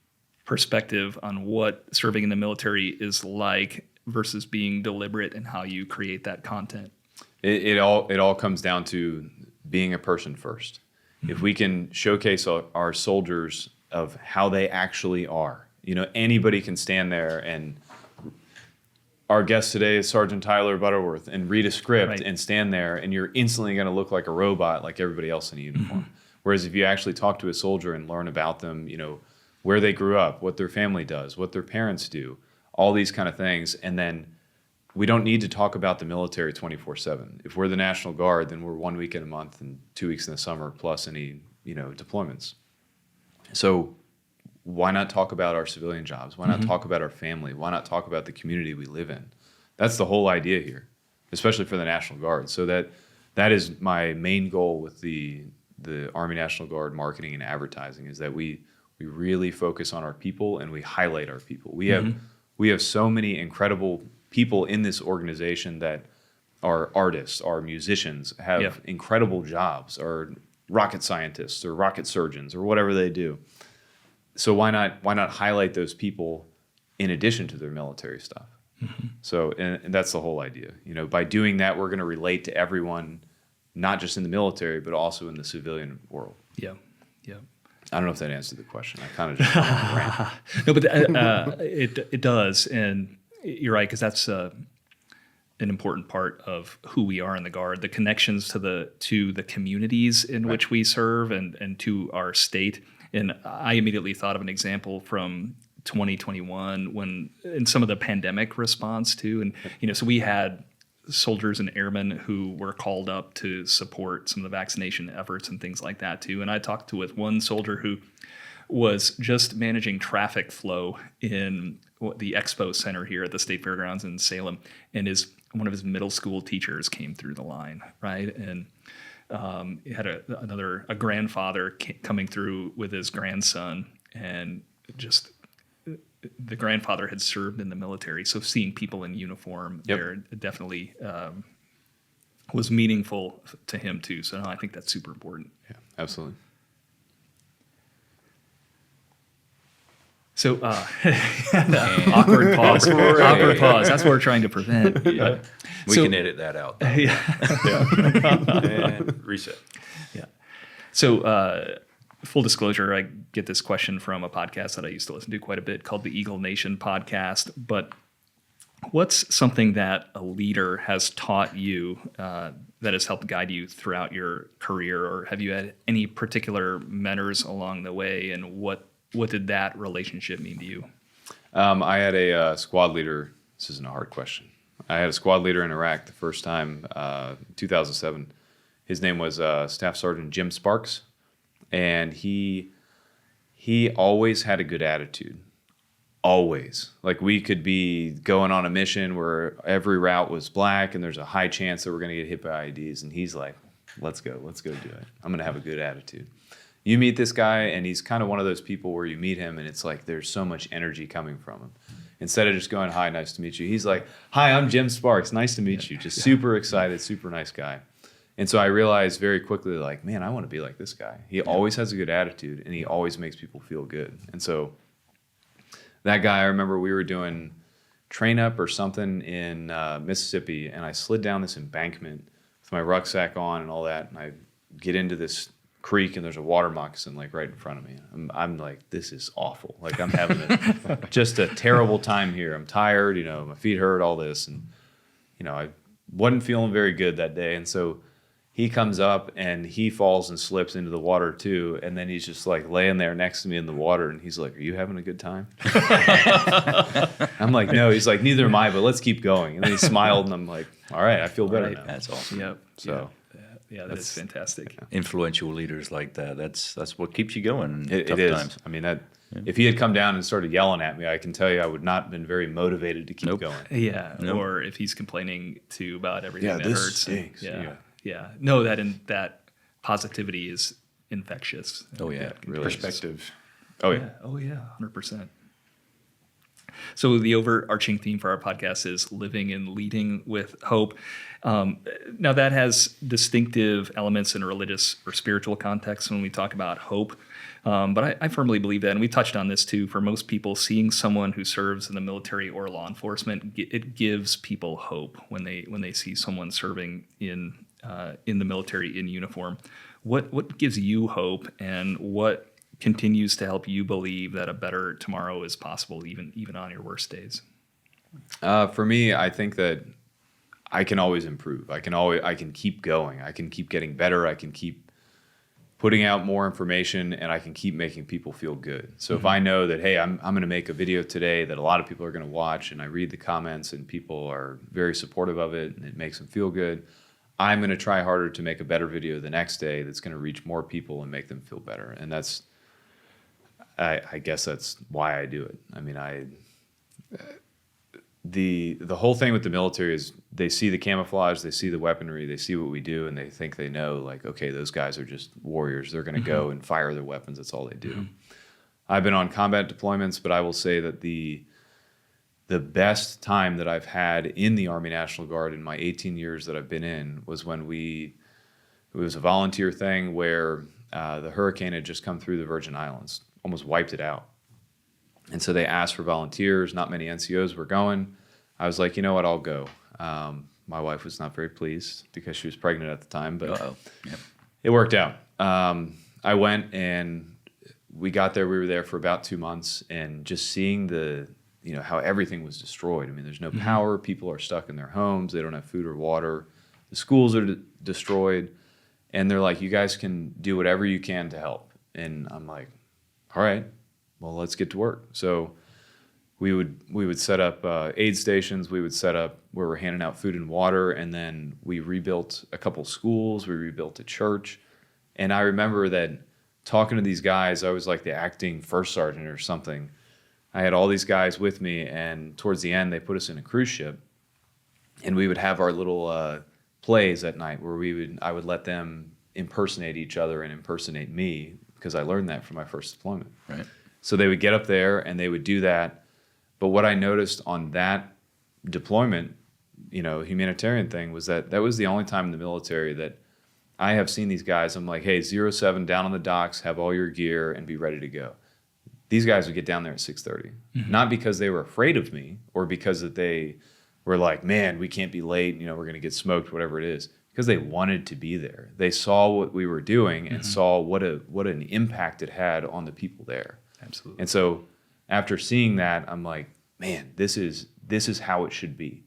perspective on what serving in the military is like versus being deliberate in how you create that content? It all comes down to being a person first. Mm-hmm. If we can showcase our soldiers of how they actually are, anybody can stand there, and our guest today is Sergeant Tyler Butterworth, and read a script and stand there, and you're instantly going to look like a robot like everybody else in a uniform. Mm-hmm. Whereas if you actually talk to a soldier and learn about them, where they grew up, what their family does, what their parents do, all these kind of things. And then we don't need to talk about the military 24/7. If we're the National Guard, then we're 1 week in a month and 2 weeks in the summer, plus any, deployments. So why not talk about our civilian jobs? Why not talk about our family? Why not talk about the community we live in? That's the whole idea here, especially for the National Guard. So that is my main goal with the Army National Guard marketing and advertising, is that we really focus on our people and we highlight our people. We have so many incredible people in this organization that are artists, are musicians, have incredible jobs, are rocket scientists or rocket surgeons or whatever they do. So why not highlight those people in addition to their military stuff? So and that's the whole idea. By doing that, we're going to relate to everyone, not just in the military, but also in the civilian world. Yeah. I don't know if that answered the question. I kind of just went on a rant. No, but it does, and you're right, because that's an important part of who we are in the Guard, the connections to the communities in which we serve and to our state. And I immediately thought of an example from 2021 when in some of the pandemic response too, and so we had soldiers and airmen who were called up to support some of the vaccination efforts and things like that too. And I talked with one soldier who was just managing traffic flow in the expo center here at the State Fairgrounds in Salem, and one of his middle school teachers came through the line, right? And he had a grandfather coming through with his grandson, and just the grandfather had served in the military, so seeing people in uniform there definitely was meaningful to him too. So no, I think that's super important. Yeah, absolutely. So awkward pause. Awkward pause. That's what we're trying to prevent. Yeah. We can edit that out. And reset. Yeah. So full disclosure, I get this question from a podcast that I used to listen to quite a bit called the Eagle Nation podcast. But what's something that a leader has taught you that has helped guide you throughout your career? Or have you had any particular mentors along the way? And what did that relationship mean to you? I had a squad leader. This isn't a hard question. I had a squad leader in Iraq the first time, 2007. His name was Staff Sergeant Jim Sparks. And he always had a good attitude. Always. Like, we could be going on a mission where every route was black and there's a high chance that we're going to get hit by IEDs. And he's like, let's go do it. I'm going to have a good attitude. You meet this guy and he's kind of one of those people where you meet him and it's like there's so much energy coming from him. Instead of just going, hi, nice to meet you, he's like, hi, I'm Jim Sparks. Nice to meet you. Just super excited, super nice guy. And so I realized very quickly, like, man, I want to be like this guy. He always has a good attitude, and he always makes people feel good. And so that guy, I remember we were doing train up or something in Mississippi, and I slid down this embankment with my rucksack on and all that, and I get into this creek, and there's a water moccasin, like, right in front of me. I'm like, this is awful. Like, I'm having just a terrible time here. I'm tired, my feet hurt, all this. And, I wasn't feeling very good that day. And so he comes up and he falls and slips into the water too. And then he's just like laying there next to me in the water. And he's like, are you having a good time? I'm like, no. He's like, neither am I, but let's keep going. And then he smiled and I'm like, all right, I feel better now. That's awesome. Yep. So yeah, that's fantastic. Influential leaders like that. That's what keeps you going in it tough is. times. I mean, if he had come down and started yelling at me, I can tell you I would not have been very motivated to keep going. Yeah. Nope. Or if he's complaining about everything that this hurts. stinks. Yeah. No, that positivity is infectious. Oh, yeah. Really Perspective. Oh, yeah. Oh, yeah. 100%. So the overarching theme for our podcast is living and leading with hope. Now, that has distinctive elements in a religious or spiritual context when we talk about hope. But I firmly believe that, and we touched on this too, for most people, seeing someone who serves in the military or law enforcement, it gives people hope when they see someone serving in the military in uniform. What gives you hope, and what continues to help you believe that a better tomorrow is possible, even on your worst days? For me, I think that I can always improve. I can keep going. I can keep getting better. I can keep putting out more information, and I can keep making people feel good. So if I know that, hey, I'm going to make a video today that a lot of people are going to watch, and I read the comments and people are very supportive of it and it makes them feel good, I'm going to try harder to make a better video the next day that's going to reach more people and make them feel better. And that's, I guess that's why I do it. I mean, the whole thing with the military is they see the camouflage, they see the weaponry, they see what we do, and they think they know, like, okay, those guys are just warriors. They're going to go and fire their weapons. That's all they do. I've been on combat deployments, but I will say that the best time that I've had in the Army National Guard in my 18 years that I've been in was when it was a volunteer thing where the hurricane had just come through the Virgin Islands, almost wiped it out. And so they asked for volunteers. Not many NCOs were going. I was like, you know what, I'll go. My wife was not very pleased because she was pregnant at the time, but Yep. it worked out. I went and we got there. We were there for about 2 months, and just seeing how everything was destroyed. I mean, there's no power. People are stuck in their homes. They don't have food or water. The schools are destroyed. And they're like, you guys can do whatever you can to help. And I'm like, all right, well, let's get to work. So we would set up aid stations. We would set up where we're handing out food and water. And then we rebuilt a couple schools. We rebuilt a church. And I remember that talking to these guys, I was like the acting first sergeant or something. I had all these guys with me, and towards the end, they put us in a cruise ship, and we would have our little plays at night where I would let them impersonate each other and impersonate me, because I learned that from my first deployment. Right. So they would get up there and they would do that. But what I noticed on that deployment, humanitarian thing, was that was the only time in the military that I have seen these guys. I'm like, hey, 07 down on the docks, have all your gear and be ready to go. These guys would get down there at 6:30, not because they were afraid of me or because that they were like, man, we can't be late, we're going to get smoked, whatever it is, because they wanted to be there. They saw what we were doing and saw what an impact it had on the people there. Absolutely. And so after seeing that, I'm like, man, this is how it should be.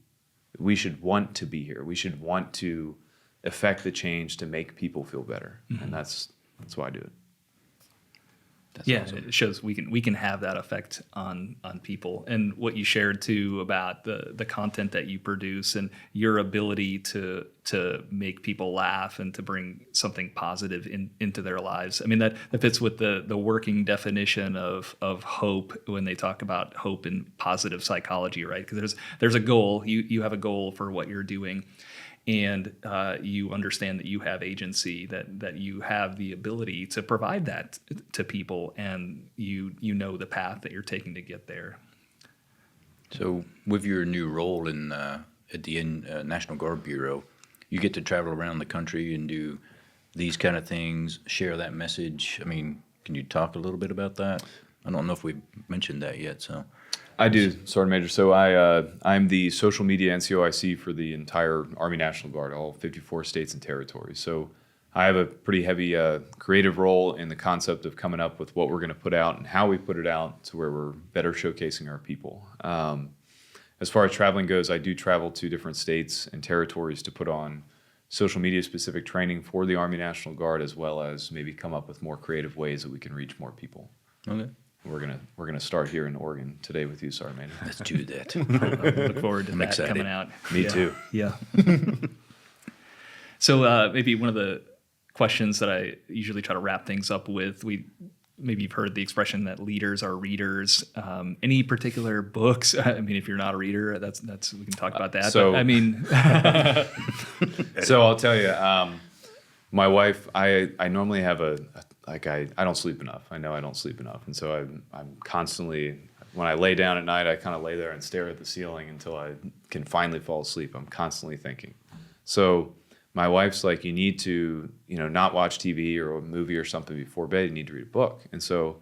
We should want to be here. We should want to affect the change to make people feel better. And that's why I do it. That's Yeah, awesome. it shows we can have that effect on people. And what you shared too about the content that you produce and your ability to make people laugh and to bring something positive into their lives. I mean, that fits with the working definition of hope when they talk about hope and positive psychology, right? Because there's a goal. You have a goal for what you're doing. And you understand that you have agency, that you have the ability to provide that to people, and you know the path that you're taking to get there. So with your new role at the National Guard Bureau, you get to travel around the country and do these kind of things, share that message. I mean, can you talk a little bit about that? I don't know if we've mentioned that yet, so. I do, Sergeant Major. So I'm the social media NCOIC for the entire Army National Guard, all 54 states and territories. So I have a pretty heavy creative role in the concept of coming up with what we're going to put out and how we put it out to where we're better showcasing our people. As far as traveling goes, I do travel to different states and territories to put on social media specific training for the Army National Guard, as well as maybe come up with more creative ways that we can reach more people. Okay. We're gonna start here in Oregon today with you, Sergeant Major. Let's do that. I look forward to I'm that excited. coming out. Me Yeah. too. Yeah. So maybe one of the questions that I usually try to wrap things up with, maybe you've heard the expression that leaders are readers. Any particular books? I mean, if you're not a reader, that's we can talk about that. so- but, I mean, So I'll tell you, my wife, I normally have I don't sleep enough. I know I don't sleep enough. And so I'm constantly, when I lay down at night, I kind of lay there and stare at the ceiling until I can finally fall asleep. I'm constantly thinking. So my wife's like, you need to, not watch TV or a movie or something before bed. You need to read a book. And so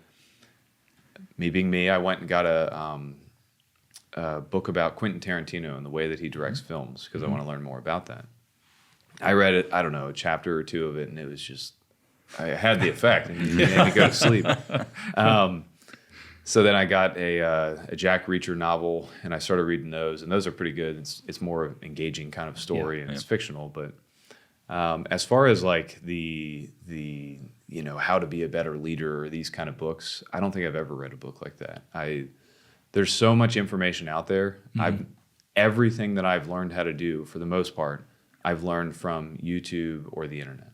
me being me, I went and got a book about Quentin Tarantino and the way that he directs films, because I want to learn more about that. I read it, I don't know, a chapter or two of it, and it was just, I had the effect, and it made me go to sleep. So then I got a Jack Reacher novel, and I started reading those, and those are pretty good. It's more engaging kind of story, and it's fictional. But as far as like the How to Be a Better Leader or these kind of books. I don't think I've ever read a book like that. There's so much information out there. Everything that I've learned how to do, for the most part, I've learned from YouTube or the internet.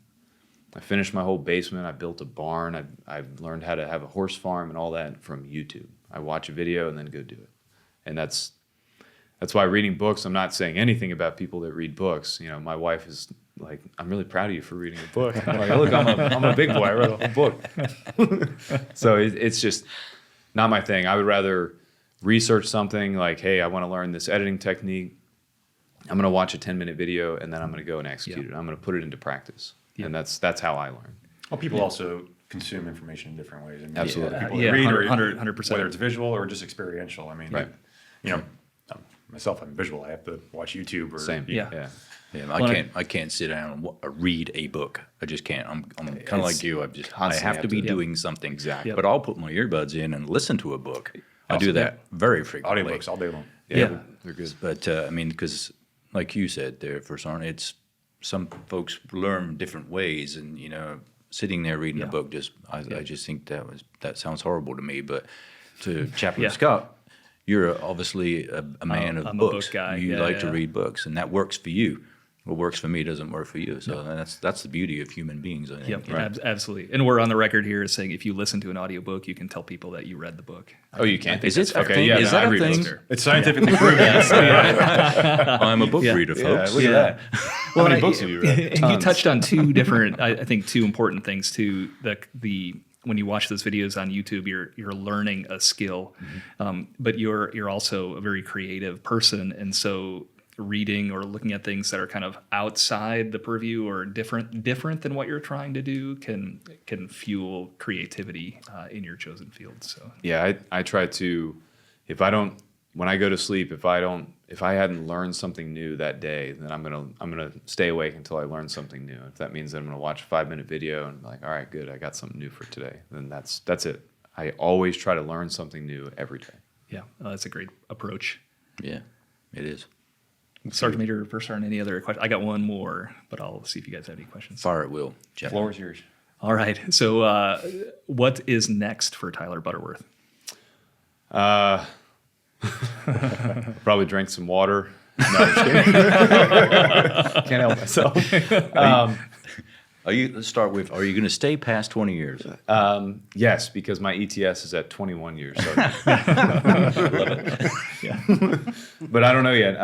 I finished my whole basement. I built a barn. I've learned how to have a horse farm and all that from YouTube. I watch a video and then go do it. And that's why reading books, I'm not saying anything about people that read books. My wife is like, I'm really proud of you for reading a book. I'm like, look, I'm a big boy. I read a whole book. So it's just not my thing. I would rather research something like, hey, I want to learn this editing technique. I'm going to watch a 10-minute video, and then I'm going to go and execute it. I'm going to put it into practice. And that's how I learn. Well, people also consume information in different ways. I mean, Absolutely. People that read, 100%. whether it's visual or just experiential. I mean, Right. Myself, I'm visual. I have to watch YouTube or Same. Yeah. Yeah, I can't sit down and read a book. I just can't. I'm kind of like you. I constantly have to have be to- doing something. Exactly. But I'll put my earbuds in and listen to a book. I Also, do that very frequently. audiobooks all day long. Yeah. They're good. But because like you said there, for Sarn, some folks learn different ways, and sitting there reading a book I just think that sounds horrible to me. But to Chaplain Yeah. Scott, you're obviously a man of I'm a book books. guy. You Yeah, like to yeah. read books, and that works for you. What works for me doesn't work for you. So that's the beauty of human beings, I think. Yep, you know? absolutely. And we're on the record here as saying if you listen to an audiobook, you can tell people that you read the book. Oh, you can? Is it a Okay, thing? yeah, Is no, that I a read thing? books. It's scientifically proven. I'm a book reader, folks. look at that. Well, How many books have you read? And you touched on two different, I think, two important things too. The when you watch those videos on YouTube, you're learning a skill, but you're also a very creative person, and so reading or looking at things that are kind of outside the purview or different than what you're trying to do can fuel creativity in your chosen field. So Yeah, I try to, when I go to sleep, if I hadn't learned something new that day, then I'm gonna stay awake until I learn something new. If that means that I'm gonna watch a 5-minute video and be like, all right, good, I got something new for today, then that's it. I always try to learn something new every day. yeah, that's a great approach. Yeah, it is. Sergeant Major, first on any other question? I got one more, but I'll see if you guys have any questions. Fire at will. Jeff. Floor is yours. All right. So what is next for Tyler Butterworth? Probably drink some water. No, I'm just kidding. Can't help myself. Let's start with, are you going to stay past 20 years? Yes, because my ETS is at 21 years. So. But I don't know yet.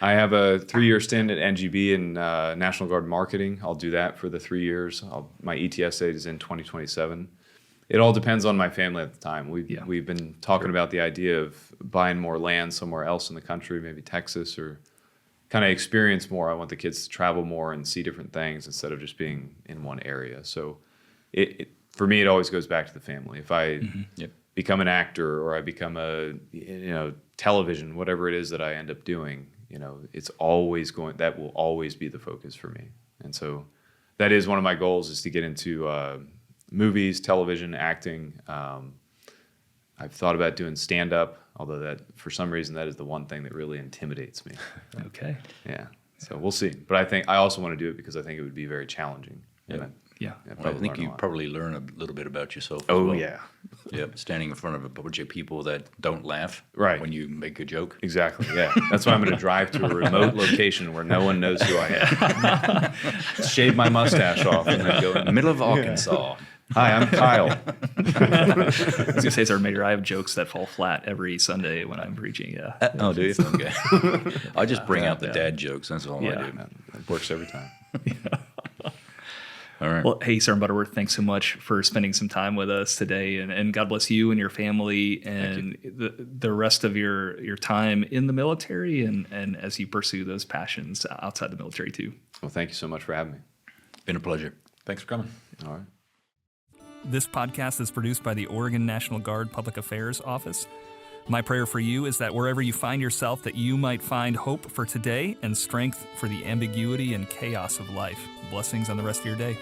I have a 3-year stint at NGB in National Guard marketing. I'll do that for the 3 years. My ETS date is in 2027. It all depends on my family at the time. We've been talking about the idea of buying more land somewhere else in the country, maybe Texas, or kind of experience more. I want the kids to travel more and see different things instead of just being in one area. So for me, it always goes back to the family. If I become an actor or I become a television, whatever it is that I end up doing, it's always that will always be the focus for me. And so that is one of my goals, is to get into movies, television, acting. I've thought about doing stand-up, although that for some reason that is the one thing that really intimidates me. Okay. Yeah. So we'll see. But I also want to do it because I think it would be very challenging. Yeah. Yeah. Well, I think you probably learn a little bit about yourself. as Oh, well. yeah. Yep. Standing in front of a bunch of people that don't laugh Right. when you make a joke. Exactly. Yeah. That's why I'm going to drive to a remote location where no one knows who I am. Shave my mustache off and then go In the in. middle of Arkansas. Hi, I'm Kyle. I was going to say, Sergeant Major, I have jokes that fall flat every Sunday when I'm preaching. Yeah. Oh, do you? Okay. I just bring out the dad jokes. That's all Yeah. I do. It works every time. All right. Well, hey, Sergeant Butterworth, thanks so much for spending some time with us today, and God bless you and your family and the rest of your time in the military and as you pursue those passions outside the military too. Well, thank you so much for having me. Been a pleasure. Thanks for coming. All right. This podcast is produced by the Oregon National Guard Public Affairs Office. My prayer for you is that wherever you find yourself, that you might find hope for today and strength for the ambiguity and chaos of life. Blessings on the rest of your day.